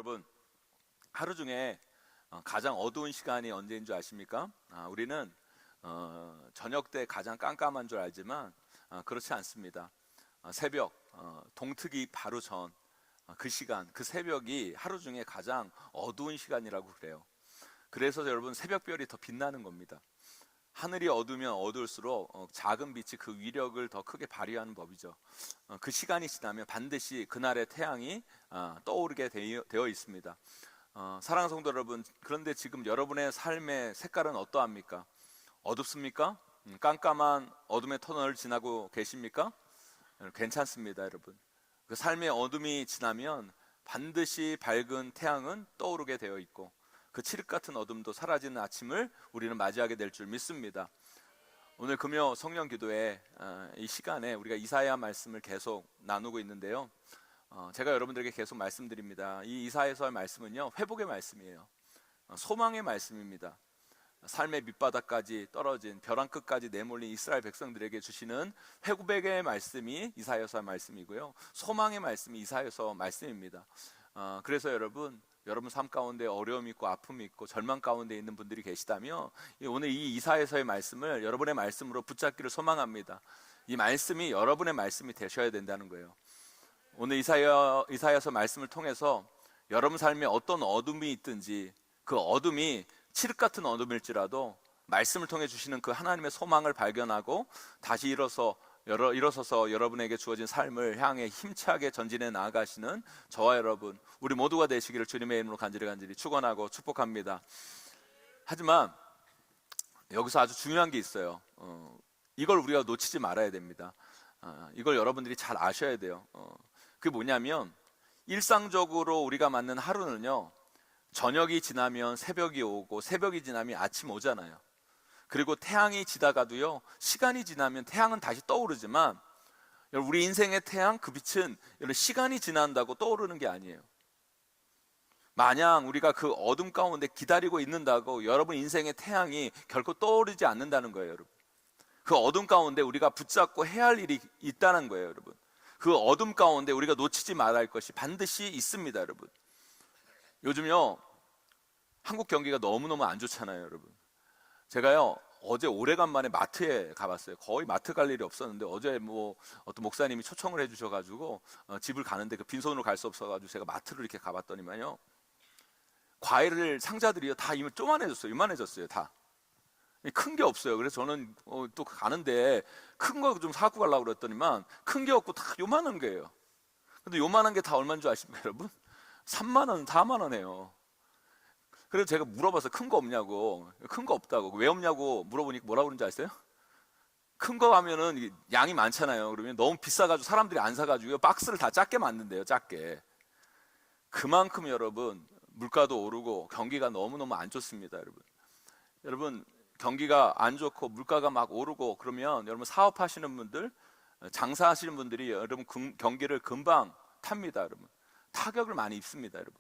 여러분, 하루 중에 가장 어두운 시간이 언제인 줄 아십니까? 우리는 저녁 때 가장 깜깜한 줄 알지만 그렇지 않습니다. 새벽, 동트기 바로 전 그 시간, 그 새벽이 하루 중에 가장 어두운 시간이라고 그래요. 그래서 여러분, 새벽별이 더 빛나는 겁니다. 하늘이 어두우면 어두울수록 작은 빛이 그 위력을 더 크게 발휘하는 법이죠. 그 시간이 지나면 반드시 그날의 태양이 떠오르게 되어 있습니다. 사랑하는 성도 여러분, 그런데 지금 여러분의 삶의 색깔은 어떠합니까? 어둡습니까? 깜깜한 어둠의 터널을 지나고 계십니까? 괜찮습니다, 여러분. 그 삶의 어둠이 지나면 반드시 밝은 태양은 떠오르게 되어 있고, 그 칠흑 같은 어둠도 사라지는 아침을 우리는 맞이하게 될 줄 믿습니다. 오늘 금요 성령 기도회 이 시간에 우리가 이사야 말씀을 계속 나누고 있는데요, 제가 여러분들에게 계속 말씀드립니다. 이 이사야서의 말씀은요, 회복의 말씀이에요. 소망의 말씀입니다. 삶의 밑바닥까지 떨어진 벼랑 끝까지 내몰린 이스라엘 백성들에게 주시는 회복의 말씀이 이사야서의 말씀이고요, 소망의 말씀이 이사야서 말씀입니다. 그래서 여러분 삶 가운데 어려움이 있고 아픔이 있고 절망 가운데 있는 분들이 계시다면 오늘 이 이사야서의 말씀을 여러분의 말씀으로 붙잡기를 소망합니다. 이 말씀이 여러분의 말씀이 되셔야 된다는 거예요. 오늘 이사야서 말씀을 통해서 여러분 삶에 어떤 어둠이 있든지 그 어둠이 칠흑 같은 어둠일지라도 말씀을 통해 주시는 그 하나님의 소망을 발견하고 다시 일어서서 여러분에게 주어진 삶을 향해 힘차게 전진해 나아가시는 저와 여러분, 우리 모두가 되시기를 주님의 이름으로 간절히 축원하고 축복합니다. 하지만 여기서 아주 중요한 게 있어요. 이걸 우리가 놓치지 말아야 됩니다. 이걸 여러분들이 잘 아셔야 돼요. 그게 뭐냐면, 일상적으로 우리가 맞는 하루는요, 저녁이 지나면 새벽이 오고 새벽이 지나면 아침 오잖아요. 그리고 태양이 지다가도요, 시간이 지나면 태양은 다시 떠오르지만 우리 인생의 태양, 그 빛은 시간이 지난다고 떠오르는 게 아니에요. 마냥 우리가 그 어둠 가운데 기다리고 있는다고 여러분 인생의 태양이 결코 떠오르지 않는다는 거예요, 여러분. 그 어둠 가운데 우리가 붙잡고 해야 할 일이 있다는 거예요, 여러분. 그 어둠 가운데 우리가 놓치지 말아야 할 것이 반드시 있습니다, 여러분. 요즘요, 한국 경기가 너무너무 안 좋잖아요, 여러분. 제가요, 어제 오래간만에 마트에 가봤어요. 거의 마트 갈 일이 없었는데 어제 어떤 목사님이 초청을 해주셔가지고 집을 가는데 그 빈손으로 갈 수 없어가지고 제가 마트를 이렇게 가봤더니만요, 과일 상자들이요 다 요만해졌어요. 다 큰 게 없어요. 그래서 저는 또 가는데 큰 거 좀 사갖고 가려고 그랬더니만 큰 게 없고 다 요만한 거예요. 근데 요만한 게 다 얼마인 줄 아십니까, 여러분? 3만 원, 4만 원이에요. 그래서 제가 물어봤어요. 큰 거 없냐고. 큰 거 없다고. 왜 없냐고 물어보니까 뭐라고 그러는지 아세요? 큰 거 하면은 양이 많잖아요. 그러면 너무 비싸가지고 사람들이 안 사가지고 박스를 다 작게 만든대요, 작게. 그만큼 여러분, 물가도 오르고 경기가 너무너무 안 좋습니다, 여러분. 여러분, 경기가 안 좋고 물가가 막 오르고 그러면 여러분, 사업하시는 분들, 장사하시는 분들이 여러분 경기를 금방 탑니다, 여러분. 타격을 많이 입습니다, 여러분.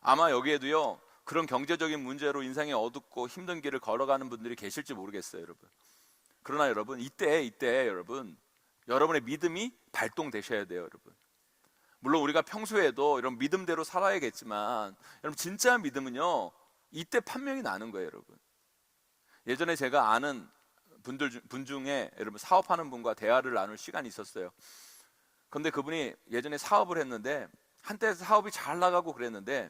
아마 여기에도요, 그런 경제적인 문제로 인생에 어둡고 힘든 길을 걸어가는 분들이 계실지 모르겠어요, 여러분. 그러나 여러분, 이때 여러분, 여러분의 믿음이 발동되셔야 돼요, 여러분. 물론 우리가 평소에도 이런 믿음대로 살아야겠지만 여러분, 진짜 믿음은요, 이때 판명이 나는 거예요, 여러분. 예전에 제가 아는 분 중에 여러분, 사업하는 분과 대화를 나눌 시간이 있었어요. 그런데 그분이 예전에 사업을 했는데 한때 사업이 잘 나가고 그랬는데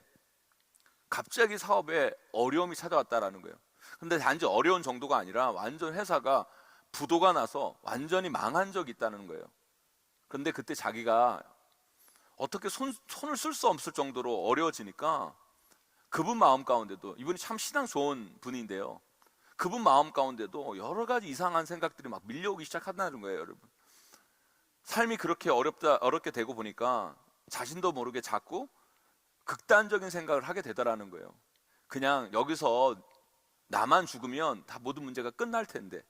갑자기 사업에 어려움이 찾아왔다라는 거예요. 근데 단지 어려운 정도가 아니라 완전 회사가 부도가 나서 완전히 망한 적이 있다는 거예요. 그런데 그때 자기가 어떻게 손을 쓸 수 없을 정도로 어려워지니까 그분 마음 가운데도, 이분이 참 신앙 좋은 분인데요, 그분 마음 가운데도 여러 가지 이상한 생각들이 막 밀려오기 시작한다는 거예요, 여러분. 삶이 그렇게 어렵게 되고 보니까 자신도 모르게 자꾸 극단적인 생각을 하게 되더라는 거예요. 그냥 여기서 나만 죽으면 다 모든 문제가 끝날 텐데,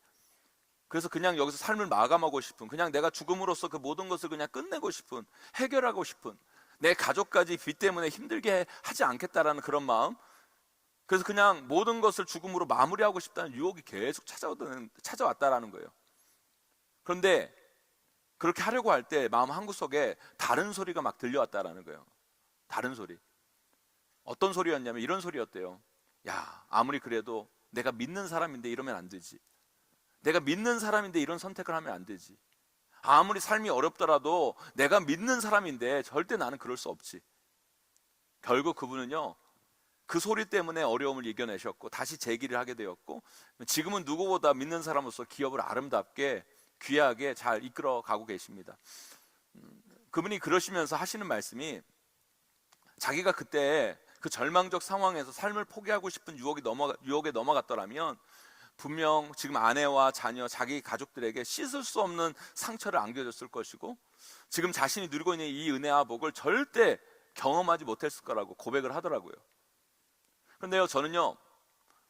그래서 그냥 여기서 삶을 마감하고 싶은, 그냥 내가 죽음으로써 그 모든 것을 그냥 끝내고 싶은, 해결하고 싶은, 내 가족까지 빚 때문에 힘들게 하지 않겠다라는 그런 마음, 그래서 그냥 모든 것을 죽음으로 마무리하고 싶다는 유혹이 계속 찾아왔다라는 거예요. 그런데 그렇게 하려고 할 때 마음 한구석에 다른 소리가 막 들려왔다라는 거예요. 다른 소리. 어떤 소리였냐면 이런 소리였대요. 야, 아무리 그래도 내가 믿는 사람인데 이러면 안 되지. 내가 믿는 사람인데 이런 선택을 하면 안 되지. 아무리 삶이 어렵더라도 내가 믿는 사람인데 절대 나는 그럴 수 없지. 결국 그분은요, 그 소리 때문에 어려움을 이겨내셨고 다시 재기를 하게 되었고, 지금은 누구보다 믿는 사람으로서 기업을 아름답게 귀하게 잘 이끌어 가고 계십니다. 그분이 그러시면서 하시는 말씀이, 자기가 그때 그 절망적 상황에서 삶을 포기하고 싶은 유혹에 넘어갔더라면 분명 지금 아내와 자녀, 자기 가족들에게 씻을 수 없는 상처를 안겨줬을 것이고, 지금 자신이 누리고 있는 이 은혜와 복을 절대 경험하지 못했을 거라고 고백을 하더라고요. 그런데요, 저는요,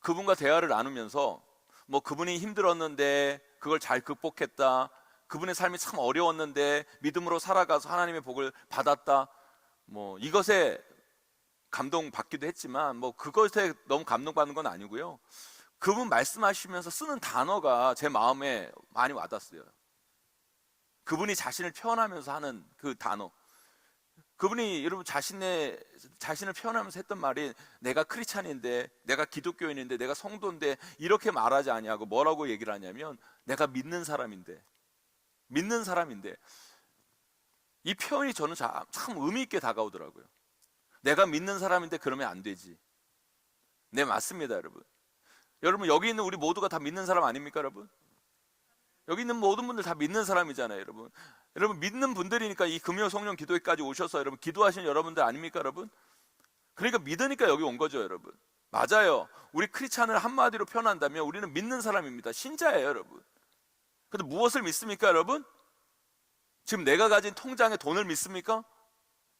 그분과 대화를 나누면서 뭐 그분이 힘들었는데 그걸 잘 극복했다, 그분의 삶이 참 어려웠는데 믿음으로 살아가서 하나님의 복을 받았다, 뭐 이것에 감동받기도 했지만 뭐 그것에 너무 감동받는 건 아니고요, 그분 말씀하시면서 쓰는 단어가 제 마음에 많이 와닿았어요. 그분이 자신을 표현하면서 하는 그 단어, 그분이 여러분 자신을 표현하면서 했던 말이, 내가 크리스찬인데, 내가 기독교인인데, 내가 성도인데 이렇게 말하지 아니하고 뭐라고 얘기를 하냐면, 내가 믿는 사람인데. 이 표현이 저는 참 의미 있게 다가오더라고요. 내가 믿는 사람인데 그러면 안 되지. 네, 맞습니다, 여러분. 여러분, 여기 있는 우리 모두가 다 믿는 사람 아닙니까, 여러분? 여기 있는 모든 분들 다 믿는 사람이잖아요, 여러분. 여러분, 믿는 분들이니까 이 금요 성령 기도회까지 오셔서 여러분 기도하시는 여러분들 아닙니까, 여러분? 그러니까 믿으니까 여기 온 거죠, 여러분. 맞아요. 우리 크리스찬을 한마디로 표현한다면 우리는 믿는 사람입니다. 신자예요, 여러분. 근데 무엇을 믿습니까, 여러분? 지금 내가 가진 통장에 돈을 믿습니까?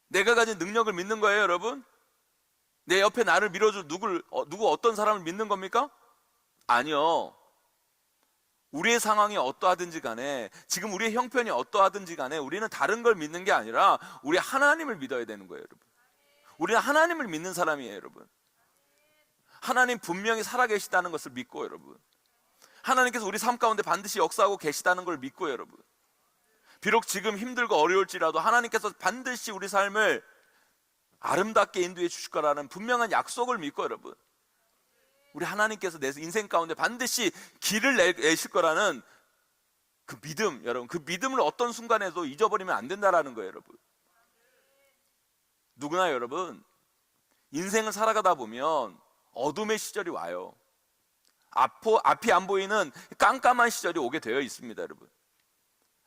내가 가진 능력을 믿는 거예요, 여러분? 내 옆에 나를 밀어줄 누구 어떤 사람을 믿는 겁니까? 아니요. 우리의 상황이 어떠하든지 간에, 지금 우리의 형편이 어떠하든지 간에 우리는 다른 걸 믿는 게 아니라 우리 하나님을 믿어야 되는 거예요, 여러분. 우리는 하나님을 믿는 사람이에요, 여러분. 하나님 분명히 살아계시다는 것을 믿고, 여러분, 하나님께서 우리 삶 가운데 반드시 역사하고 계시다는 걸 믿고, 여러분, 비록 지금 힘들고 어려울지라도 하나님께서 반드시 우리 삶을 아름답게 인도해 주실 거라는 분명한 약속을 믿고, 여러분, 우리 하나님께서 내 인생 가운데 반드시 길을 내실 거라는 그 믿음, 여러분, 그 믿음을 어떤 순간에도 잊어버리면 안 된다라는 거예요, 여러분. 누구나 여러분, 인생을 살아가다 보면 어둠의 시절이 와요. 앞이 안 보이는 깜깜한 시절이 오게 되어 있습니다, 여러분.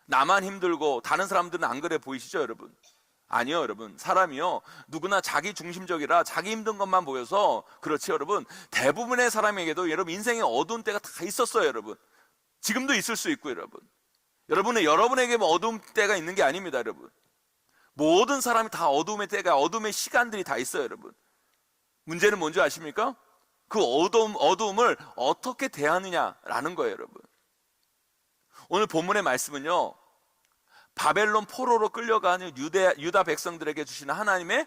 나만 힘들고 다른 사람들은 안 그래 보이시죠, 여러분? 아니요, 여러분. 사람이요, 누구나 자기 중심적이라 자기 힘든 것만 보여서 그렇지, 여러분, 대부분의 사람에게도 여러분 인생의 어두운 때가 다 있었어요, 여러분. 지금도 있을 수 있고, 여러분에게 뭐 어두운 때가 있는 게 아닙니다, 여러분. 모든 사람이 다 어둠의 때가, 어둠의 시간들이 다 있어요, 여러분. 문제는 뭔지 아십니까? 그 어두움을 어떻게 대하느냐라는 거예요, 여러분. 오늘 본문의 말씀은요, 바벨론 포로로 끌려가는 유다 백성들에게 주시는 하나님의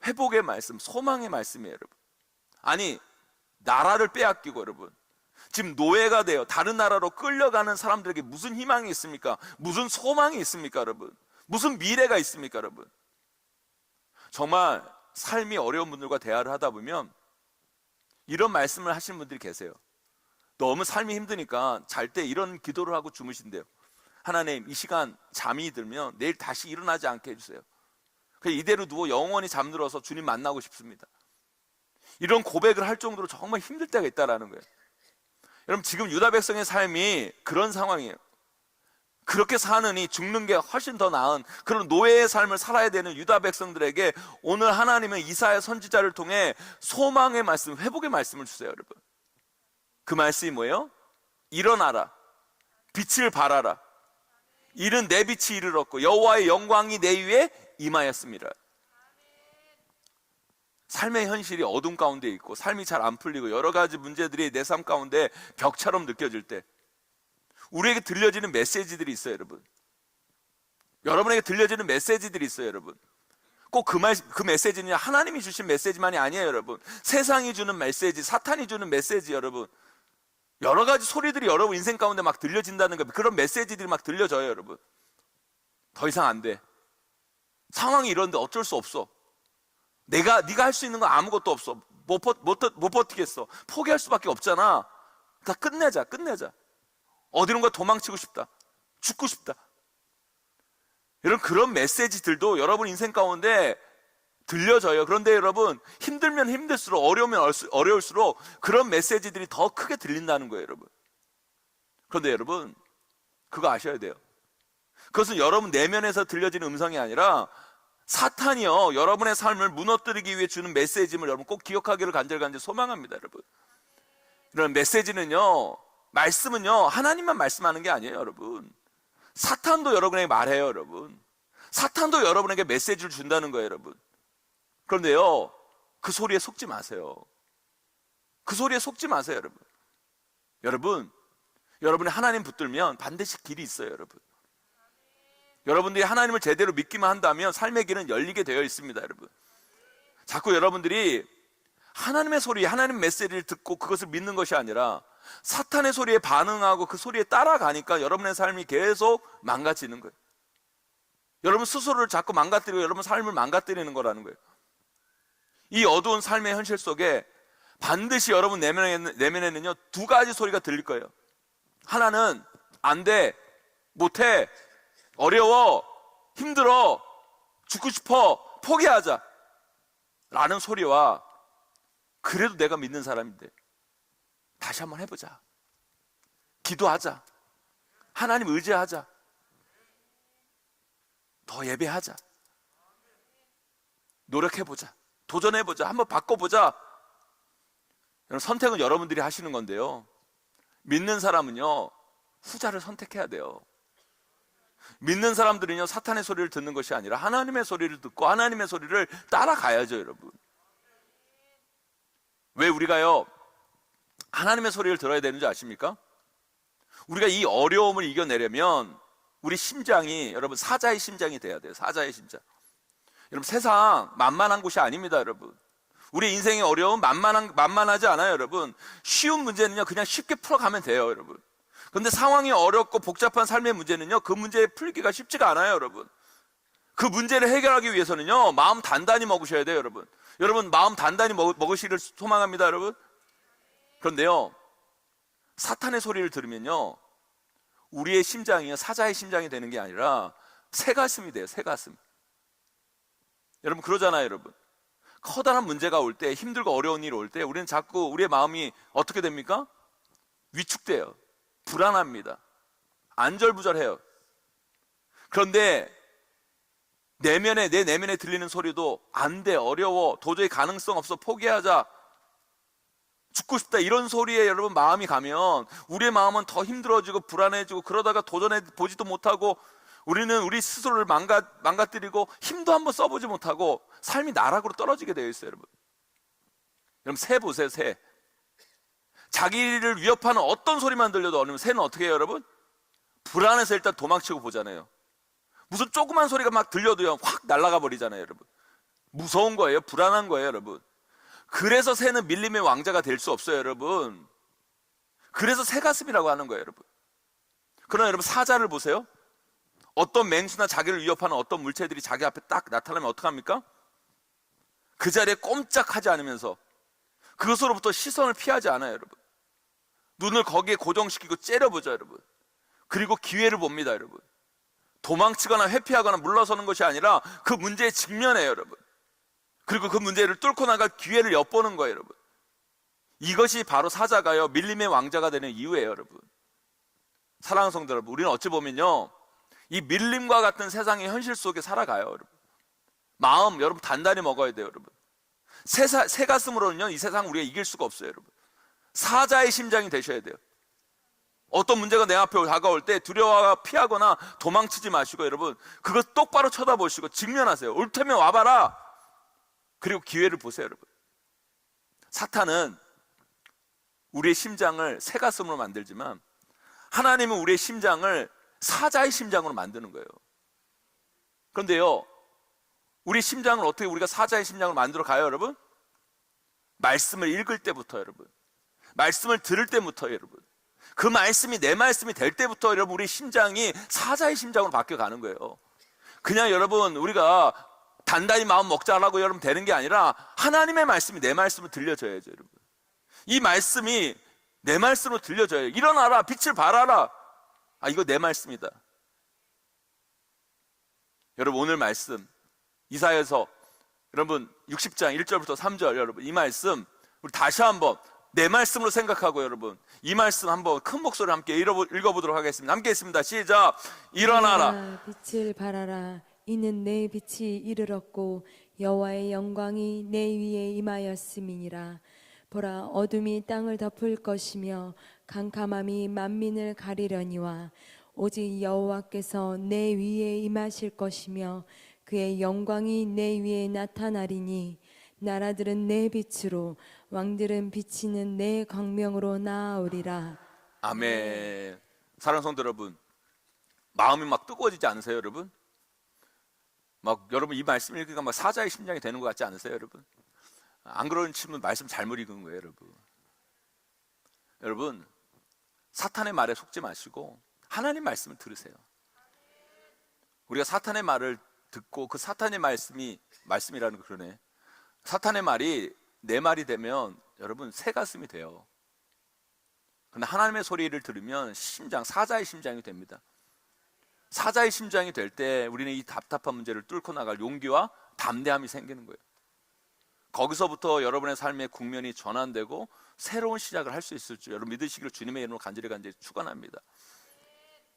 회복의 말씀, 소망의 말씀이에요, 여러분. 아니, 나라를 빼앗기고, 여러분, 지금 노예가 되어 다른 나라로 끌려가는 사람들에게 무슨 희망이 있습니까? 무슨 소망이 있습니까, 여러분? 무슨 미래가 있습니까, 여러분? 정말 삶이 어려운 분들과 대화를 하다 보면 이런 말씀을 하시는 분들이 계세요. 너무 삶이 힘드니까 잘 때 이런 기도를 하고 주무신대요. 하나님, 이 시간 잠이 들면 내일 다시 일어나지 않게 해주세요. 그냥 이대로 누워 영원히 잠들어서 주님 만나고 싶습니다. 이런 고백을 할 정도로 정말 힘들 때가 있다라는 거예요. 여러분, 지금 유다 백성의 삶이 그런 상황이에요. 그렇게 사느니 죽는 게 훨씬 더 나은 그런 노예의 삶을 살아야 되는 유다 백성들에게 오늘 하나님은 이사야 선지자를 통해 소망의 말씀, 회복의 말씀을 주세요, 여러분. 그 말씀이 뭐예요? 일어나라, 빛을 발하라. 이른 내 빛이 이르렀고 여호와의 영광이 내 위에 임하였습니다. 삶의 현실이 어둠 가운데 있고 삶이 잘 안 풀리고 여러 가지 문제들이 내 삶 가운데 벽처럼 느껴질 때 우리에게 들려지는 메시지들이 있어요, 여러분. 여러분에게 들려지는 메시지들이 있어요, 여러분. 꼭 그 메시지는 하나님이 주신 메시지만이 아니에요, 여러분. 세상이 주는 메시지, 사탄이 주는 메시지, 여러분. 여러 가지 소리들이 여러분 인생 가운데 막 들려진다는 거, 그런 메시지들이 막 들려져요, 여러분. 더 이상 안 돼. 상황이 이런데 어쩔 수 없어. 네가 할 수 있는 건 아무것도 없어. 못 버티겠어. 포기할 수밖에 없잖아. 다 끝내자. 어디론가 도망치고 싶다. 죽고 싶다. 여러분, 그런 메시지들도 여러분 인생 가운데 들려져요. 그런데 여러분, 힘들면 힘들수록, 어려우면 어려울수록 그런 메시지들이 더 크게 들린다는 거예요, 여러분. 그런데 여러분, 그거 아셔야 돼요. 그것은 여러분 내면에서 들려지는 음성이 아니라 사탄이요, 여러분의 삶을 무너뜨리기 위해 주는 메시지임을 여러분 꼭 기억하기를 간절히 소망합니다, 여러분. 이런 메시지는요, 말씀은요, 하나님만 말씀하는 게 아니에요, 여러분. 사탄도 여러분에게 말해요, 여러분. 사탄도 여러분에게 메시지를 준다는 거예요, 여러분. 그런데요, 그 소리에 속지 마세요. 그 소리에 속지 마세요, 여러분. 여러분이 하나님 붙들면 반드시 길이 있어요, 여러분. 여러분들이 하나님을 제대로 믿기만 한다면 삶의 길은 열리게 되어 있습니다, 여러분. 자꾸 여러분들이 하나님의 소리, 하나님 메시지를 듣고 그것을 믿는 것이 아니라 사탄의 소리에 반응하고 그 소리에 따라가니까 여러분의 삶이 계속 망가지는 거예요. 여러분 스스로를 자꾸 망가뜨리고 여러분 삶을 망가뜨리는 거라는 거예요. 이 어두운 삶의 현실 속에 반드시 여러분 내면에는요, 두 가지 소리가 들릴 거예요. 하나는 안 돼, 못해, 어려워, 힘들어, 죽고 싶어, 포기하자 라는 소리와, 그래도 내가 믿는 사람인데 다시 한번 해보자, 기도하자, 하나님 의지하자, 더 예배하자, 노력해보자, 도전해보자, 한번 바꿔보자. 선택은 여러분들이 하시는 건데요, 믿는 사람은요 후자를 선택해야 돼요. 믿는 사람들은요, 사탄의 소리를 듣는 것이 아니라 하나님의 소리를 듣고 하나님의 소리를 따라가야죠, 여러분. 왜 우리가요 하나님의 소리를 들어야 되는지 아십니까? 우리가 이 어려움을 이겨내려면 우리 심장이, 여러분, 사자의 심장이 돼야 돼요. 사자의 심장. 여러분, 세상 만만한 곳이 아닙니다, 여러분. 우리 인생의 어려움 만만하지 않아요, 여러분. 쉬운 문제는요 그냥 쉽게 풀어가면 돼요, 여러분. 그런데 상황이 어렵고 복잡한 삶의 문제는요, 그 문제 풀기가 쉽지가 않아요, 여러분. 그 문제를 해결하기 위해서는요 마음 단단히 먹으셔야 돼요, 여러분. 여러분, 마음 단단히 먹으시기를 소망합니다, 여러분. 그런데요, 사탄의 소리를 들으면요 우리의 심장이요 사자의 심장이 되는 게 아니라 새가슴이 돼요, 새가슴. 여러분, 그러잖아요, 여러분. 커다란 문제가 올 때, 힘들고 어려운 일이 올 때 우리는 자꾸 우리의 마음이 어떻게 됩니까? 위축돼요. 불안합니다. 안절부절해요. 그런데 내 내면에 들리는 소리도 안 돼, 어려워, 도저히 가능성 없어, 포기하자, 죽고 싶다, 이런 소리에 여러분 마음이 가면 우리의 마음은 더 힘들어지고 불안해지고, 그러다가 도전해 보지도 못하고 우리는 우리 스스로를 망가뜨리고 힘도 한번 써보지 못하고 삶이 나락으로 떨어지게 되어 있어요, 여러분. 여러분, 새 보세요, 새. 자기를 위협하는 어떤 소리만 들려도 어느 새는 어떻게 해요, 여러분? 불안해서 일단 도망치고 보잖아요. 무슨 조그만 소리가 막 들려도요 확 날아가 버리잖아요, 여러분. 무서운 거예요, 불안한 거예요, 여러분. 그래서 새는 밀림의 왕자가 될 수 없어요, 여러분. 그래서 새가슴이라고 하는 거예요, 여러분. 그러나 여러분, 사자를 보세요. 어떤 맹수나 자기를 위협하는 어떤 물체들이 자기 앞에 딱 나타나면 어떡합니까? 그 자리에 꼼짝하지 않으면서 그것으로부터 시선을 피하지 않아요, 여러분. 눈을 거기에 고정시키고 째려보죠, 여러분. 그리고 기회를 봅니다, 여러분. 도망치거나 회피하거나 물러서는 것이 아니라 그 문제에 직면해요, 여러분. 그리고 그 문제를 뚫고 나갈 기회를 엿보는 거예요, 여러분. 이것이 바로 사자가요 밀림의 왕자가 되는 이유예요, 여러분. 사랑하는 성도 여러분, 우리는 어찌 보면요 이 밀림과 같은 세상의 현실 속에 살아가요, 여러분. 마음 여러분 단단히 먹어야 돼요, 여러분. 새 가슴으로는요 이 세상 우리가 이길 수가 없어요, 여러분. 사자의 심장이 되셔야 돼요. 어떤 문제가 내 앞에 다가올 때 두려워하거나 피하거나 도망치지 마시고, 여러분, 그것 똑바로 쳐다보시고 직면하세요. 올 테면 와봐라. 그리고 기회를 보세요, 여러분. 사탄은 우리의 심장을 새 가슴으로 만들지만 하나님은 우리의 심장을 사자의 심장으로 만드는 거예요. 그런데요, 우리 심장을 어떻게 우리가 사자의 심장으로 만들어 가요, 여러분? 말씀을 읽을 때부터, 여러분. 말씀을 들을 때부터, 여러분. 그 말씀이 내 말씀이 될 때부터, 여러분, 우리 심장이 사자의 심장으로 바뀌어 가는 거예요. 그냥 여러분, 우리가 단단히 마음 먹자라고 여러분 되는 게 아니라 하나님의 말씀이 내 말씀을 들려줘야죠, 여러분. 이 말씀이 내 말씀으로 들려줘요. 일어나라, 빛을 발하라. 아, 이거 내 말씀이다. 여러분, 오늘 말씀 이사야서 여러분 60장 1절부터 3절, 여러분 이 말씀 우리 다시 한번 내 말씀으로 생각하고 여러분 이 말씀 한번 큰 목소리로 함께 읽어보도록 하겠습니다. 함께 있습니다. 시작. 일어나라, 빛을 발하라. 이는 내 빛이 이르렀고 여호와의 영광이 내 위에 임하였음이니라. 보라, 어둠이 땅을 덮을 것이며 캄캄함이 만민을 가리려니와 오직 여호와께서 내 위에 임하실 것이며 그의 영광이 내 위에 나타나리니 나라들은 내 빛으로 왕들은 비치는 내 광명으로 나아오리라. 아멘. 사랑하는 성도 여러분, 마음이 막 뜨거워지지 않으세요, 여러분? 막 여러분 이 말씀 읽으니까 막 사자의 심장이 되는 것 같지 않으세요, 여러분? 안 그러는 치면 말씀 잘못 읽은 거예요, 여러분. 여러분, 사탄의 말에 속지 마시고 하나님 말씀을 들으세요. 우리가 사탄의 말을 듣고 그 사탄의 말씀이라는 거 그러네. 사탄의 말이 내 말이 되면 여러분 새 가슴이 돼요. 그런데 하나님의 소리를 들으면 사자의 심장이 됩니다. 사자의 심장이 될 때 우리는 이 답답한 문제를 뚫고 나갈 용기와 담대함이 생기는 거예요. 거기서부터 여러분의 삶의 국면이 전환되고 새로운 시작을 할 수 있을 줄 여러분 믿으시기를 주님의 이름으로 간절히 축원합니다.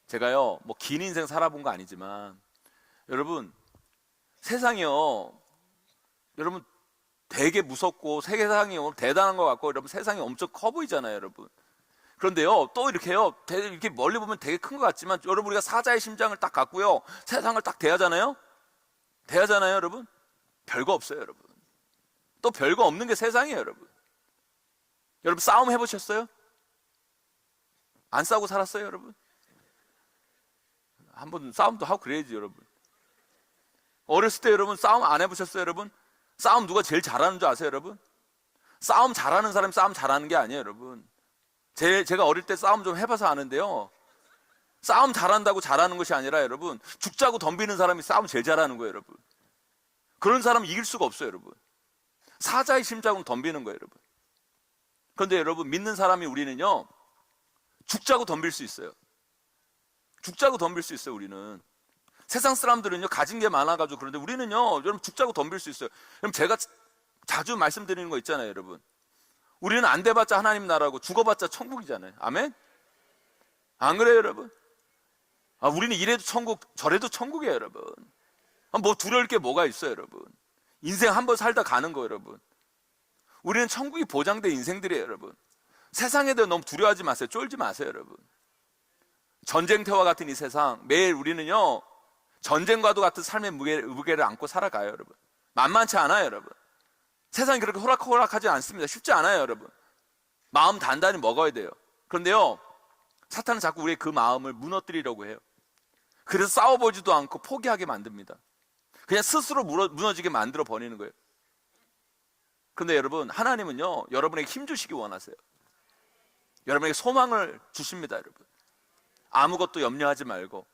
제가요 뭐 긴 인생 살아본 거 아니지만 여러분 세상이요 여러분 되게 무섭고 세상이 대단한 것 같고 여러분 세상이 엄청 커 보이잖아요, 여러분. 그런데요 또 이렇게 멀리 보면 되게 큰 것 같지만 여러분 우리가 사자의 심장을 딱 갖고요 세상을 딱 대하잖아요, 여러분. 별거 없어요, 여러분. 또 별거 없는 게 세상이에요, 여러분. 여러분 싸움 해보셨어요? 안 싸우고 살았어요, 여러분? 한번 싸움도 하고 그래야지, 여러분. 어렸을 때 여러분 싸움 안 해보셨어요, 여러분? 싸움 누가 제일 잘하는 줄 아세요, 여러분? 싸움 잘하는 사람이 싸움 잘하는 게 아니에요, 여러분. 제가 어릴 때 싸움 좀 해봐서 아는데요, 싸움 잘한다고 잘하는 것이 아니라 여러분 죽자고 덤비는 사람이 싸움 제일 잘하는 거예요, 여러분. 그런 사람은 이길 수가 없어요, 여러분. 사자의 심장은 덤비는 거예요, 여러분. 그런데 여러분 믿는 사람이 우리는요 죽자고 덤빌 수 있어요. 죽자고 덤빌 수 있어요, 우리는. 세상 사람들은요 가진 게 많아가지고 그런데 우리는요 여러분 죽자고 덤빌 수 있어요. 그럼 제가 자주 말씀드리는 거 있잖아요, 여러분. 우리는 안 돼봤자 하나님 나라고 죽어봤자 천국이잖아요. 아멘? 안 그래요, 여러분? 우리는 이래도 천국 저래도 천국이에요, 여러분. 뭐 두려울 게 뭐가 있어요, 여러분. 인생 한 번 살다 가는 거예요, 여러분. 우리는 천국이 보장된 인생들이에요, 여러분. 세상에 대해 너무 두려워하지 마세요. 쫄지 마세요, 여러분. 전쟁터와 같은 이 세상 매일 우리는요 전쟁과도 같은 삶의 무게를 안고 살아가요, 여러분. 만만치 않아요, 여러분. 세상이 그렇게 호락호락하지 않습니다. 쉽지 않아요, 여러분. 마음 단단히 먹어야 돼요. 그런데요 사탄은 자꾸 우리의 그 마음을 무너뜨리려고 해요. 그래서 싸워보지도 않고 포기하게 만듭니다. 그냥 스스로 무너지게 만들어 버리는 거예요. 그런데 여러분 하나님은요 여러분에게 힘 주시기 원하세요. 여러분에게 소망을 주십니다, 여러분. 아무것도 염려하지 말고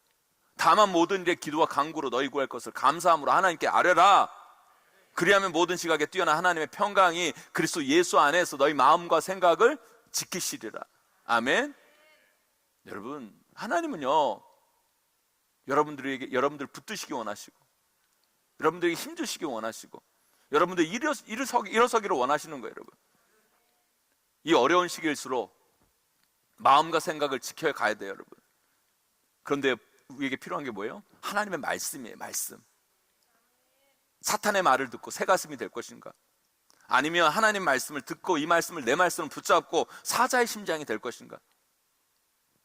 다만 모든 일에 기도와 간구로 너희 구할 것을 감사함으로 하나님께 아뢰라. 그리하면 모든 시각에 뛰어난 하나님의 평강이 그리스도 예수 안에서 너희 마음과 생각을 지키시리라. 아멘. 여러분 하나님은요 여러분들 붙드시기 원하시고 여러분들에게 힘 주시기 원하시고 여러분들 일어서기를 원하시는 거예요, 여러분. 이 어려운 시기일수록 마음과 생각을 지켜가야 돼요, 여러분. 그런데 우리에게 필요한 게 뭐예요? 하나님의 말씀이에요, 말씀. 사탄의 말을 듣고 새 가슴이 될 것인가? 아니면 하나님 말씀을 듣고 이 말씀을 내 말씀을 붙잡고 사자의 심장이 될 것인가?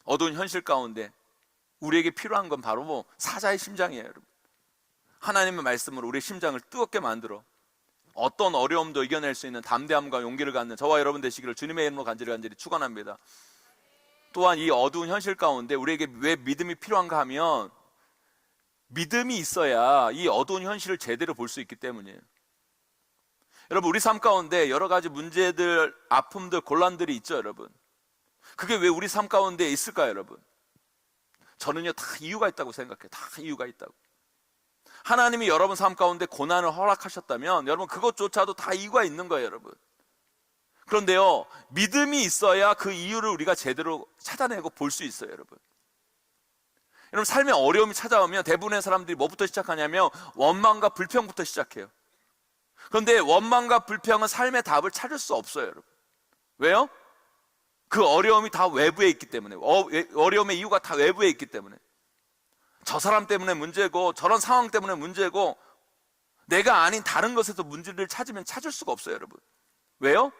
어두운 현실 가운데 우리에게 필요한 건 바로 사자의 심장이에요, 여러분. 하나님의 말씀으로 우리의 심장을 뜨겁게 만들어 어떤 어려움도 이겨낼 수 있는 담대함과 용기를 갖는 저와 여러분 되시기를 주님의 이름으로 간절히 축원합니다. 또한 이 어두운 현실 가운데 우리에게 왜 믿음이 필요한가 하면 믿음이 있어야 이 어두운 현실을 제대로 볼 수 있기 때문이에요. 여러분 우리 삶 가운데 여러 가지 문제들, 아픔들, 곤란들이 있죠, 여러분. 그게 왜 우리 삶 가운데 있을까요, 여러분? 저는요 다 이유가 있다고 생각해요. 다 이유가 있다고. 하나님이 여러분 삶 가운데 고난을 허락하셨다면 여러분 그것조차도 다 이유가 있는 거예요, 여러분. 그런데요, 믿음이 있어야 그 이유를 우리가 제대로 찾아내고 볼 수 있어요, 여러분. 여러분, 삶에 어려움이 찾아오면 대부분의 사람들이 뭐부터 시작하냐면 원망과 불평부터 시작해요. 그런데 원망과 불평은 삶의 답을 찾을 수 없어요, 여러분. 왜요? 그 어려움이 다 외부에 있기 때문에, 어려움의 이유가 다 외부에 있기 때문에. 저 사람 때문에 문제고 저런 상황 때문에 문제고 내가 아닌 다른 것에서 문제를 찾으면 찾을 수가 없어요, 여러분. 왜요?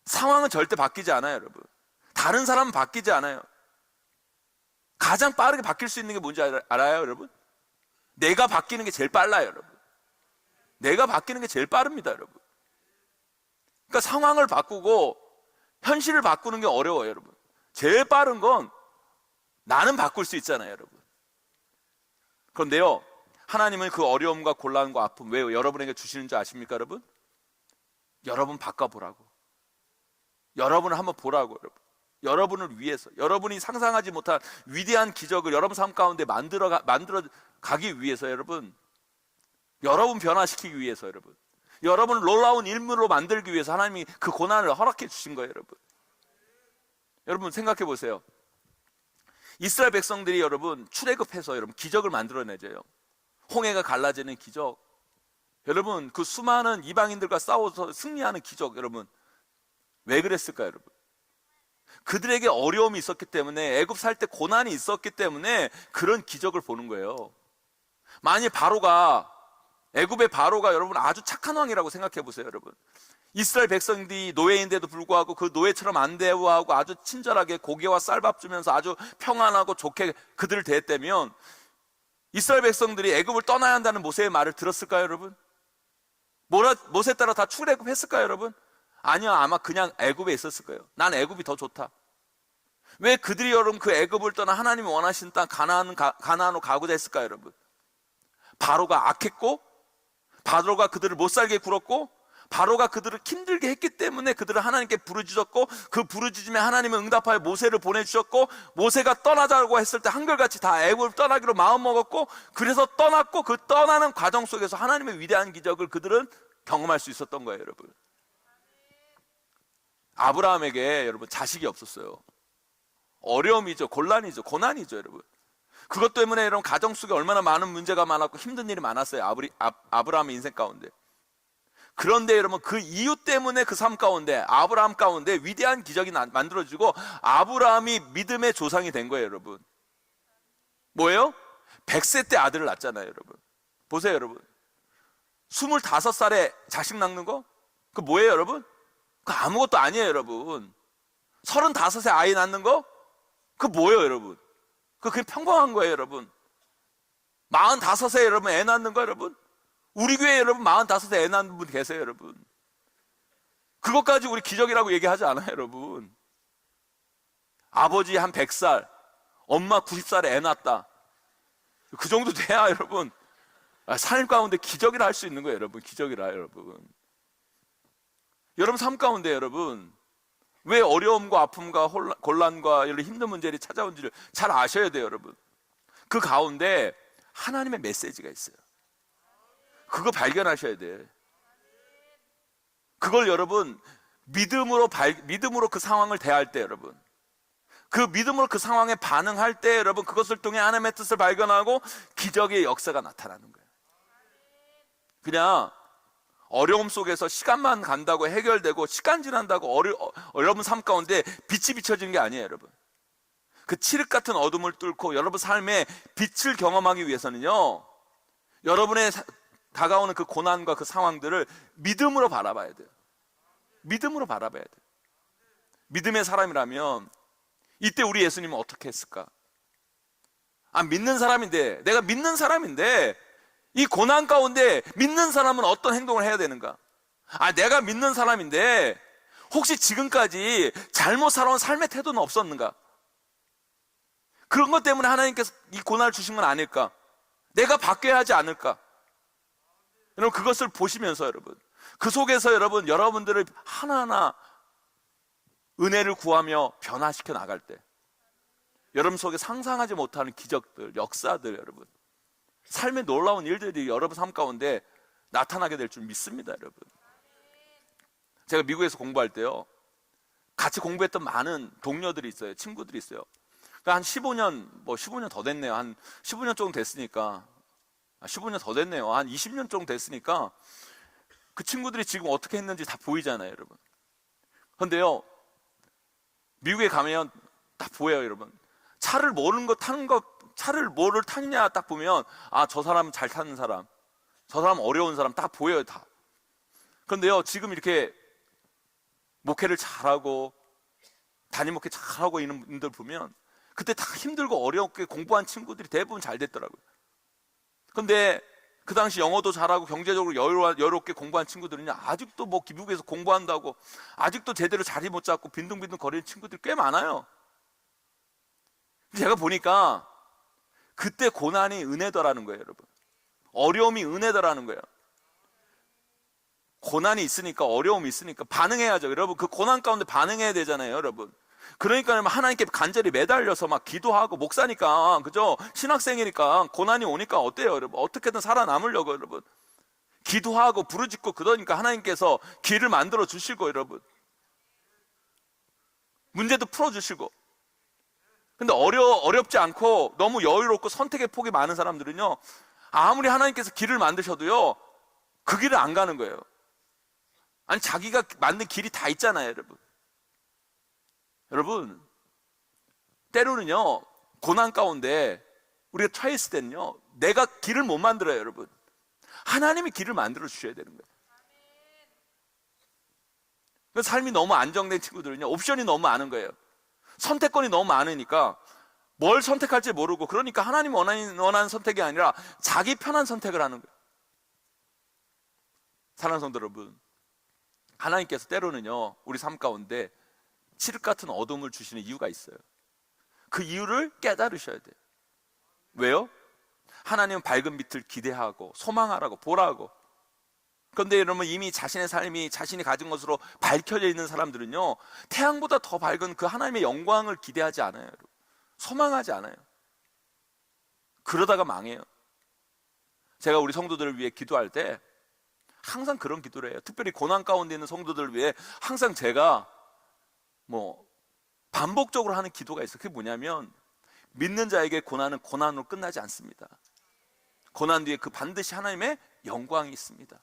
상황은 절대 바뀌지 않아요, 여러분. 다른 사람은 바뀌지 않아요. 가장 빠르게 바뀔 수 있는 게 뭔지 알아요, 여러분? 내가 바뀌는 게 제일 빨라요, 여러분. 내가 바뀌는 게 제일 빠릅니다, 여러분. 그러니까 상황을 바꾸고 현실을 바꾸는 게 어려워요, 여러분. 제일 빠른 건 나는 바꿀 수 있잖아요, 여러분. 그런데요, 하나님은 그 어려움과 곤란과 아픔 왜 여러분에게 주시는 줄 아십니까, 여러분? 여러분 바꿔보라고. 여러분을 한번 보라고, 여러분. 여러분을 위해서, 여러분이 상상하지 못한 위대한 기적을 여러분 삶 가운데 만들어 가기 위해서, 여러분. 여러분 변화시키기 위해서, 여러분. 여러분을 놀라운 인물로 만들기 위해서 하나님이 그 고난을 허락해 주신 거예요, 여러분. 여러분 생각해 보세요. 이스라엘 백성들이 여러분 출애굽해서 여러분 기적을 만들어내져요. 홍해가 갈라지는 기적. 여러분 그 수많은 이방인들과 싸워서 승리하는 기적. 여러분 왜 그랬을까요, 여러분? 그들에게 어려움이 있었기 때문에, 애굽 살 때 고난이 있었기 때문에 그런 기적을 보는 거예요. 만일 애굽의 바로가 여러분 아주 착한 왕이라고 생각해 보세요, 여러분. 이스라엘 백성들이 노예인데도 불구하고 그 노예처럼 안 대우하고 아주 친절하게 고기와 쌀밥 주면서 아주 평안하고 좋게 그들을 대했다면 이스라엘 백성들이 애굽을 떠나야 한다는 모세의 말을 들었을까요, 여러분? 모세 따라 다 출애굽했을까요, 여러분? 아니요, 아마 그냥 애굽에 있었을 거예요. 난 애굽이 더 좋다. 왜 그들이 여러분 그 애굽을 떠나 하나님이 원하신 땅 가나안으로 가고자 했을까요, 여러분? 바로가 악했고, 바로가 그들을 못 살게 굴었고, 바로가 그들을 힘들게 했기 때문에 그들을 하나님께 부르짖었고, 그 부르짖음에 하나님은 응답하여 모세를 보내주셨고, 모세가 떠나자고 했을 때 한결같이 다 애굽을 떠나기로 마음먹었고, 그래서 떠났고, 그 떠나는 과정 속에서 하나님의 위대한 기적을 그들은 경험할 수 있었던 거예요, 여러분. 아브라함에게 여러분 자식이 없었어요. 어려움이죠, 곤란이죠, 고난이죠, 여러분. 그것 때문에 여러분 가정 속에 얼마나 많은 문제가 많았고 힘든 일이 많았어요, 아브라함의 인생 가운데. 그런데 여러분 그 이유 때문에 그 삶 가운데, 아브라함 가운데 위대한 기적이 만들어지고 아브라함이 믿음의 조상이 된 거예요, 여러분. 뭐예요? 100세 때 아들을 낳았잖아요, 여러분. 보세요, 여러분. 25살에 자식 낳는 거? 그 뭐예요, 여러분? 그 아무것도 아니에요, 여러분. 35세 아이 낳는 거? 그 뭐예요, 여러분? 그게 평범한 거예요, 여러분. 45세 여러분 애 낳는 거, 여러분? 우리 교회에 여러분 45세 애 낳는 분 계세요, 여러분. 그것까지 우리 기적이라고 얘기하지 않아요, 여러분. 아버지 한 100살, 엄마 90살에 애 낳았다. 그 정도 돼야 여러분 삶 가운데 기적이라 할 수 있는 거예요, 여러분. 기적이라, 여러분. 여러분 삶 가운데 여러분 왜 어려움과 아픔과 곤란과 이런 힘든 문제들이 찾아온지를 잘 아셔야 돼요, 여러분. 그 가운데 하나님의 메시지가 있어요. 그거 발견하셔야 돼. 그걸 여러분 믿음으로 그 상황을 대할 때, 여러분, 그 믿음으로 그 상황에 반응할 때, 여러분 그것을 통해 하나님의 뜻을 발견하고 기적의 역사가 나타나는 거예요. 그냥 어려움 속에서 시간만 간다고 해결되고 시간 지난다고 여러분 삶 가운데 빛이 비춰지는 게 아니에요, 여러분. 그 칠흑 같은 어둠을 뚫고 여러분 삶에 빛을 경험하기 위해서는요, 여러분의 다가오는 그 고난과 그 상황들을 믿음으로 바라봐야 돼요. 믿음으로 바라봐야 돼요. 믿음의 사람이라면 이때 우리 예수님은 어떻게 했을까? 믿는 사람인데, 내가 믿는 사람인데 이 고난 가운데 믿는 사람은 어떤 행동을 해야 되는가? 내가 믿는 사람인데 혹시 지금까지 잘못 살아온 삶의 태도는 없었는가? 그런 것 때문에 하나님께서 이 고난을 주신 건 아닐까? 내가 바뀌어야 하지 않을까? 여러분 그것을 보시면서 여러분 그 속에서 여러분들을 하나하나 은혜를 구하며 변화시켜 나갈 때 여러분 속에 상상하지 못하는 기적들, 역사들, 여러분 삶의 놀라운 일들이 여러분 삶 가운데 나타나게 될 줄 믿습니다, 여러분. 제가 미국에서 공부할 때요, 같이 공부했던 많은 동료들이 있어요. 친구들이 있어요. 그러니까 한 15년 더 됐네요. 한 15년 정도 됐으니까, 15년 더 됐네요. 한 20년 정도 됐으니까 그 친구들이 지금 어떻게 했는지 다 보이잖아요, 여러분. 그런데요, 미국에 가면 딱 보여요, 여러분. 차를 뭐를 타느냐 딱 보면, 아, 저 사람 잘 타는 사람, 저 사람 어려운 사람 딱 보여요, 다. 그런데요, 지금 이렇게 목회를 잘하고 담임 목회 잘하고 있는 분들 보면 그때 다 힘들고 어렵게 공부한 친구들이 대부분 잘 됐더라고요. 그런데 그 당시 영어도 잘하고 경제적으로 여유롭게 공부한 친구들은요, 아직도 뭐 미국에서 공부한다고 아직도 제대로 자리 못 잡고 빈둥빈둥 거리는 친구들이 꽤 많아요. 제가 보니까 그때 고난이 은혜더라는 거예요, 여러분. 어려움이 은혜더라는 거예요. 고난이 있으니까, 어려움이 있으니까 반응해야죠. 여러분, 그 고난 가운데 반응해야 되잖아요, 여러분. 그러니까 하나님께 간절히 매달려서 막 기도하고, 목사니까, 그죠? 신학생이니까 고난이 오니까 어때요, 여러분? 어떻게든 살아남으려고, 여러분. 기도하고 부르짖고 그러니까 하나님께서 길을 만들어 주시고, 여러분. 문제도 풀어 주시고. 근데 어렵지 않고 너무 여유롭고 선택의 폭이 많은 사람들은요, 아무리 하나님께서 길을 만드셔도요, 그 길을 안 가는 거예요. 아니, 자기가 만든 길이 다 있잖아요, 여러분. 여러분, 때로는요, 고난 가운데 우리가 처했을 때는요, 내가 길을 못 만들어요, 여러분. 하나님이 길을 만들어 주셔야 되는 거예요. 삶이 너무 안정된 친구들은요, 옵션이 너무 많은 거예요. 선택권이 너무 많으니까 뭘 선택할지 모르고, 그러니까 하나님 원하는 선택이 아니라 자기 편한 선택을 하는 거예요. 사랑하는 성도 여러분, 하나님께서 때로는요, 우리 삶 가운데 칠흑 같은 어둠을 주시는 이유가 있어요. 그 이유를 깨달으셔야 돼요. 왜요? 하나님은 밝은 빛을 기대하고 소망하라고, 보라고. 그런데 여러분, 이미 자신의 삶이 자신이 가진 것으로 밝혀져 있는 사람들은요, 태양보다 더 밝은 그 하나님의 영광을 기대하지 않아요, 여러분. 소망하지 않아요. 그러다가 망해요. 제가 우리 성도들을 위해 기도할 때 항상 그런 기도를 해요. 특별히 고난 가운데 있는 성도들을 위해 항상 제가 반복적으로 하는 기도가 있어요. 그게 뭐냐면, 믿는 자에게 고난은 고난으로 끝나지 않습니다. 고난 뒤에 그 반드시 하나님의 영광이 있습니다.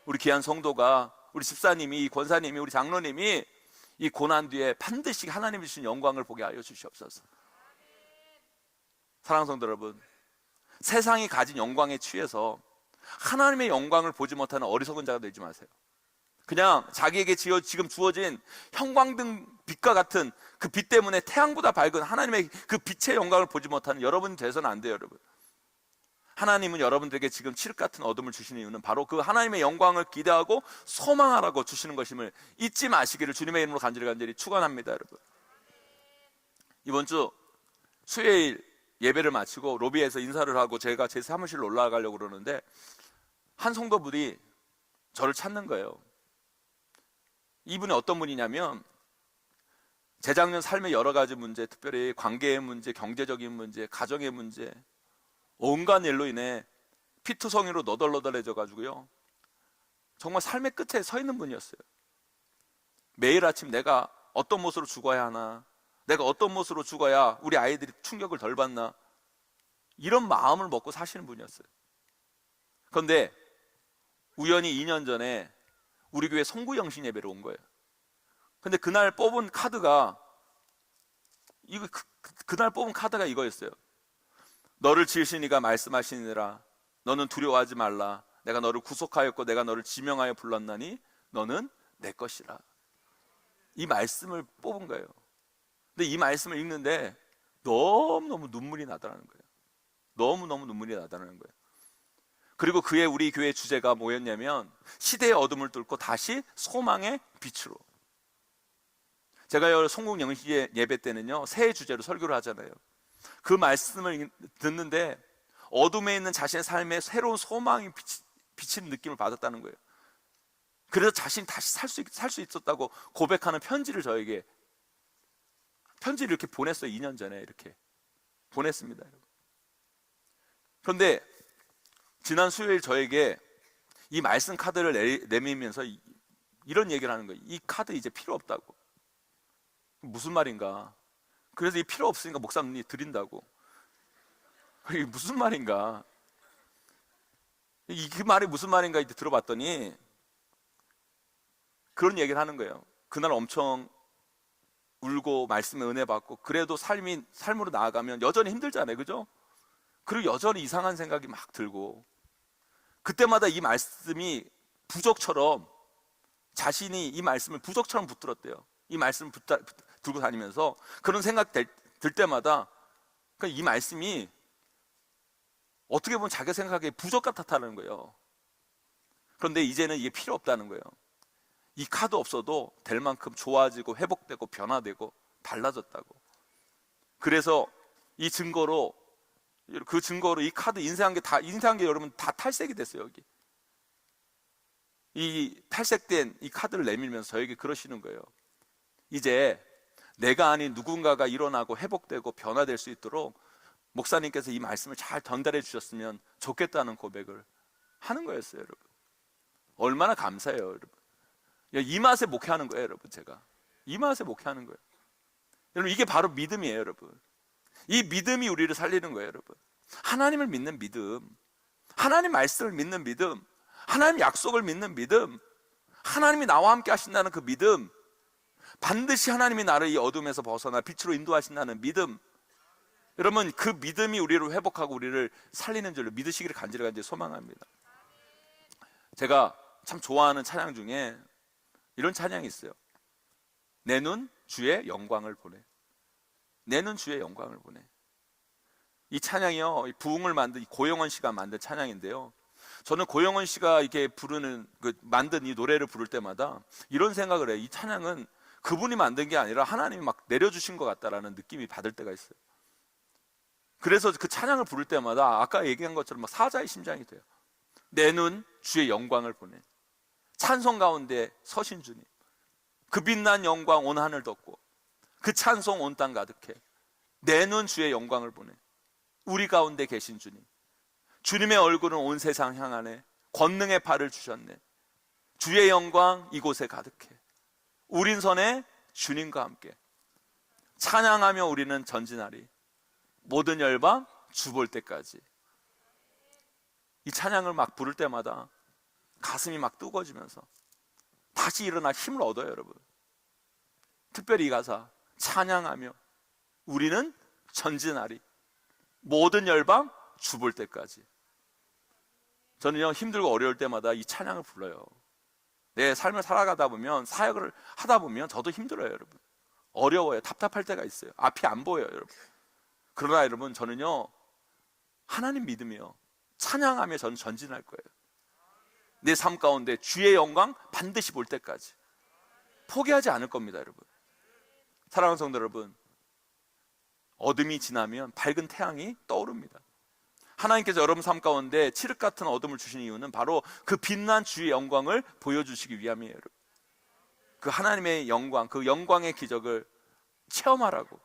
우리 귀한 성도가, 우리 집사님이, 권사님이, 우리 장로님이 이 고난 뒤에 반드시 하나님이 주신 영광을 보게 하여 주시옵소서. 사랑하는 성도 여러분, 세상이 가진 영광에 취해서 하나님의 영광을 보지 못하는 어리석은 자가 되지 마세요. 그냥 자기에게 지금 주어진 형광등 빛과 같은 그 빛 때문에 태양보다 밝은 하나님의 그 빛의 영광을 보지 못하는 여러분 되서는 안 돼요, 여러분. 하나님은 여러분들에게 지금 칠흑 같은 어둠을 주시는 이유는 바로 그 하나님의 영광을 기대하고 소망하라고 주시는 것임을 잊지 마시기를 주님의 이름으로 간절히 축원합니다, 여러분. 이번 주 수요일 예배를 마치고 로비에서 인사를 하고 제가 제 사무실로 올라가려고 그러는데, 한 성도분이 저를 찾는 거예요. 이분이 어떤 분이냐면, 재작년 삶의 여러 가지 문제, 특별히 관계의 문제, 경제적인 문제, 가정의 문제, 온갖 일로 인해 피투성이로 너덜너덜해져 가지고요, 정말 삶의 끝에 서 있는 분이었어요. 매일 아침 내가 어떤 모습으로 죽어야 하나, 내가 어떤 모습으로 죽어야 우리 아이들이 충격을 덜 받나, 이런 마음을 먹고 사시는 분이었어요. 그런데 우연히 2년 전에 우리 교회 송구영신 예배를 온 거예요. 근데 그날 뽑은 카드가 그날 뽑은 카드가 이거였어요. 너를 지으신 이가 말씀하시니라, 너는 두려워하지 말라, 내가 너를 구속하였고 내가 너를 지명하여 불렀나니 너는 내 것이라. 이 말씀을 뽑은 거예요. 근데 이 말씀을 읽는데 너무너무 눈물이 나더라는 거예요. 너무너무 눈물이 나더라는 거예요. 그리고 우리 교회 주제가 뭐였냐면, 시대의 어둠을 뚫고 다시 소망의 빛으로. 제가 송국 영시 예배 때는요, 새해 주제로 설교를 하잖아요. 그 말씀을 듣는데 어둠에 있는 자신의 삶에 새로운 소망이 비치는 느낌을 받았다는 거예요. 그래서 자신이 다시 살 수 있었다고 고백하는 편지를 저에게, 이렇게 보냈어요. 2년 전에 이렇게 보냈습니다. 그런데 지난 수요일 저에게 이 말씀 카드를 내밀면서 이런 얘기를 하는 거예요. 이 카드 이제 필요 없다고. 무슨 말인가? 그래서 이 필요 없으니까 목사님이 드린다고. 이게 무슨 말인가? 그 말이 무슨 말인가 이제 들어봤더니 그런 얘기를 하는 거예요. 그날 엄청 울고 말씀에 은혜 받고 그래도 삶으로 나아가면 여전히 힘들잖아요. 그죠? 그리고 여전히 이상한 생각이 막 들고 그때마다 이 말씀이 부적처럼 자신이 이 말씀을 부적처럼 붙들었대요. 이 말씀을 들고 다니면서 그런 생각 들 때마다 그러니까 이 말씀이 어떻게 보면 자기 생각에 부적 같았다는 거예요. 그런데 이제는 이게 필요 없다는 거예요. 이 카드 없어도 될 만큼 좋아지고 회복되고 변화되고 달라졌다고. 그래서 이 증거로 이 카드 인쇄한 게 여러분 다 탈색이 됐어요. 여기 이 탈색된 이 카드를 내밀면서 저에게 그러시는 거예요. 이제 내가 아닌 누군가가 일어나고 회복되고 변화될 수 있도록 목사님께서 이 말씀을 잘 전달해 주셨으면 좋겠다는 고백을 하는 거였어요. 여러분 얼마나 감사해요. 여러분 이 맛에 목회하는 거예요. 여러분 제가 이 맛에 목회하는 거예요. 여러분 이게 바로 믿음이에요. 여러분 이 믿음이 우리를 살리는 거예요. 여러분 하나님을 믿는 믿음, 하나님 말씀을 믿는 믿음, 하나님 약속을 믿는 믿음, 하나님이 나와 함께 하신다는 그 믿음, 반드시 하나님이 나를 이 어둠에서 벗어나 빛으로 인도하신다는 믿음. 여러분 그 믿음이 우리를 회복하고 우리를 살리는 줄로 믿으시기를 간절히 소망합니다. 제가 참 좋아하는 찬양 중에 이런 찬양이 있어요. 내 눈 주의 영광을 보네. 내 눈 주의 영광을 보네. 이 찬양이요, 부흥을 만든 고영원 씨가 만든 찬양인데요. 저는 고영원 씨가 이렇게 만든 이 노래를 부를 때마다 이런 생각을 해요. 이 찬양은 그분이 만든 게 아니라 하나님이 막 내려주신 것 같다라는 느낌이 받을 때가 있어요. 그래서 그 찬양을 부를 때마다 아까 얘기한 것처럼 막 사자의 심장이 돼요. 내 눈 주의 영광을 보네. 찬송 가운데 서신 주님, 그 빛난 영광 온 하늘 덮고 그 찬송 온 땅 가득해. 내 눈 주의 영광을 보네. 우리 가운데 계신 주님, 주님의 얼굴은 온 세상 향하네. 권능의 팔을 주셨네. 주의 영광 이곳에 가득해. 우린 선에 주님과 함께 찬양하며 우리는 전진하리. 모든 열방 주 볼 때까지. 이 찬양을 막 부를 때마다 가슴이 막 뜨거워지면서 다시 일어나 힘을 얻어요. 여러분 특별히 이 가사, 찬양하며 우리는 전진하리. 모든 열방 주 볼 때까지. 저는요 힘들고 어려울 때마다 이 찬양을 불러요. 내 삶을 살아가다 보면, 사역을 하다 보면 저도 힘들어요. 여러분 어려워요. 답답할 때가 있어요. 앞이 안 보여요. 여러분 그러나 여러분 저는요 하나님 믿으며 찬양하며 저는 전진할 거예요. 내 삶 가운데 주의 영광 반드시 볼 때까지 포기하지 않을 겁니다. 여러분 사랑하는 성도 여러분, 어둠이 지나면 밝은 태양이 떠오릅니다. 하나님께서 여러분 삶 가운데 칠흑 같은 어둠을 주신 이유는 바로 그 빛난 주의 영광을 보여주시기 위함이에요. 여러분 그 하나님의 영광, 그 영광의 기적을 체험하라고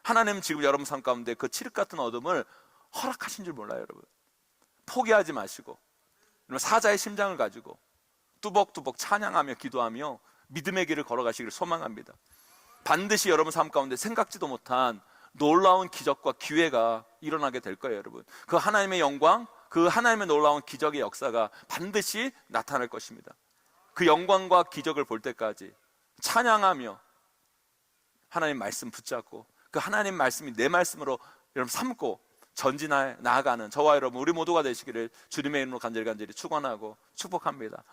하나님은 지금 여러분 삶 가운데 그 칠흑 같은 어둠을 허락하신 줄 몰라요. 여러분 포기하지 마시고 사자의 심장을 가지고 뚜벅뚜벅 찬양하며 기도하며 믿음의 길을 걸어가시기를 소망합니다. 반드시 여러분 삶 가운데 생각지도 못한 놀라운 기적과 기회가 일어나게 될 거예요. 여러분 그 하나님의 영광, 그 하나님의 놀라운 기적의 역사가 반드시 나타날 것입니다. 그 영광과 기적을 볼 때까지 찬양하며 하나님 말씀 붙잡고 그 하나님 말씀이 내 말씀으로 여러분 삼고 전진해 나아가는 저와 여러분 우리 모두가 되시기를 주님의 이름으로 간절히 축원하고 축복합니다.